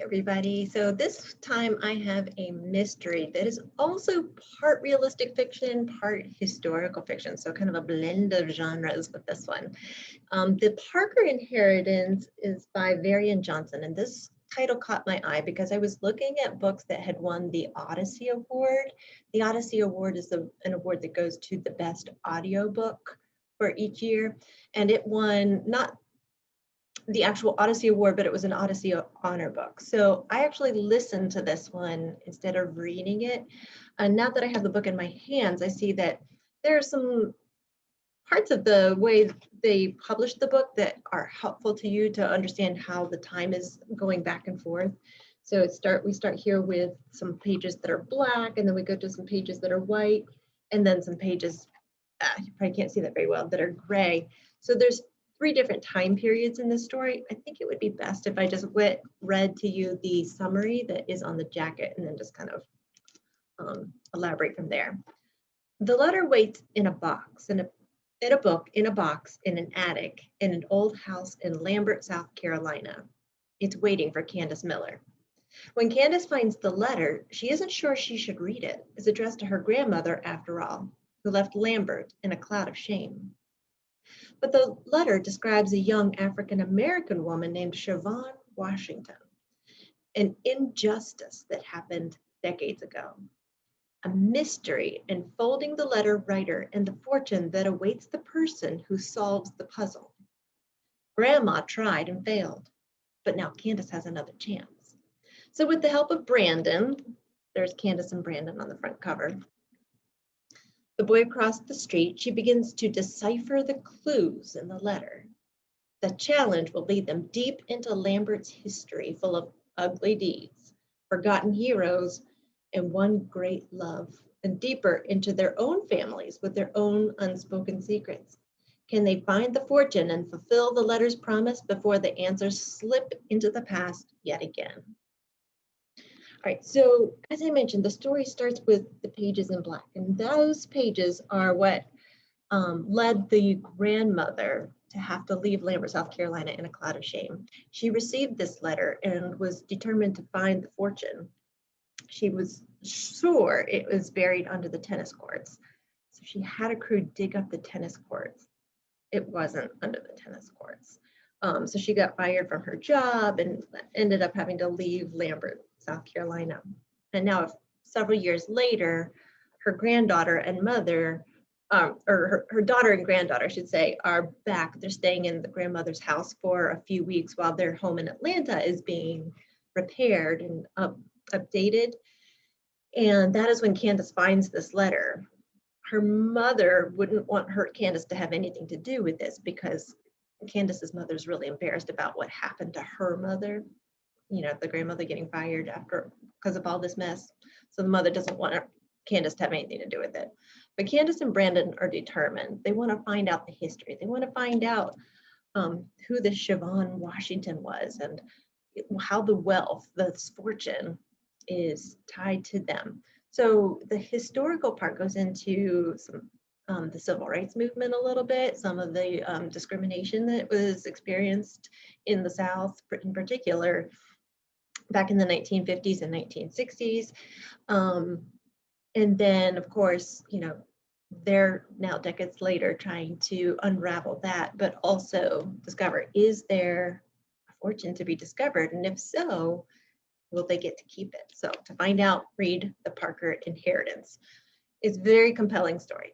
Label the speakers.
Speaker 1: Everybody. So this time I have a mystery that is also part realistic fiction, part historical fiction. So kind of a blend of genres with this one. The Parker Inheritance is by Varian Johnson, and this title caught my eye because I was looking at books that had won the Odyssey Award. The Odyssey Award is an award that goes to the best audiobook for each year, and it won not the actual Odyssey Award, but it was an Odyssey honor book. So I actually listened to this one instead of reading it. And now that I have the book in my hands, I see that there are some parts of the way they published the book that are helpful to you to understand how the time is going back and forth. So we start here with some pages that are black, and then we go to some pages that are white, and then some pages, you probably can't see that very well, that are gray. So there's three different time periods in this story. I think it would be best if I just read to you the summary that is on the jacket and then just kind of elaborate from there. The letter waits in a box, in a book, in a box, in an attic, in an old house in Lambert, South Carolina. It's waiting for Candace Miller. When Candace finds the letter, she isn't sure she should read it. It's addressed to her grandmother, after all, who left Lambert in a cloud of shame. But the letter describes a young African-American woman named Siobhan Washington, an injustice that happened decades ago, a mystery enfolding the letter writer and the fortune that awaits the person who solves the puzzle. Grandma tried and failed, but now Candace has another chance. So with the help of Brandon, there's Candace and Brandon on the front cover, the boy across the street, she begins to decipher the clues in the letter. The challenge will lead them deep into Lambert's history, full of ugly deeds, forgotten heroes, and one great love, and deeper into their own families with their own unspoken secrets. Can they find the fortune and fulfill the letter's promise before the answers slip into the past yet again? All right, so as I mentioned, the story starts with the pages in black, and those pages are what led the grandmother to have to leave Lambert, South Carolina in a cloud of shame. She received this letter and was determined to find the fortune. She was sure it was buried under the tennis courts. So she had a crew dig up the tennis courts. It wasn't under the tennis courts. So she got fired from her job and ended up having to leave Lambert, South Carolina. And now, several years later, her granddaughter and mother, or her daughter and granddaughter, I should say, are back. They're staying in the grandmother's house for a few weeks while their home in Atlanta is being repaired and updated. And that is when Candace finds this letter. Her mother wouldn't want Candace to have anything to do with this because Candace's mother is really embarrassed about what happened to her mother. You know, the grandmother getting fired because of all this mess. So the mother doesn't want Candace to have anything to do with it. But Candace and Brandon are determined. They want to find out the history. They want to find out who this Siobhan Washington was and how the wealth, this fortune is tied to them. So the historical part goes into some the civil rights movement a little bit, some of the discrimination that was experienced in the South in particular back in the 1950s and 1960s. And then, of course, you know, they're now decades later trying to unravel that, but also discover, is there a fortune to be discovered? And if so, will they get to keep it? So to find out, read The Parker Inheritance. It's a very compelling story.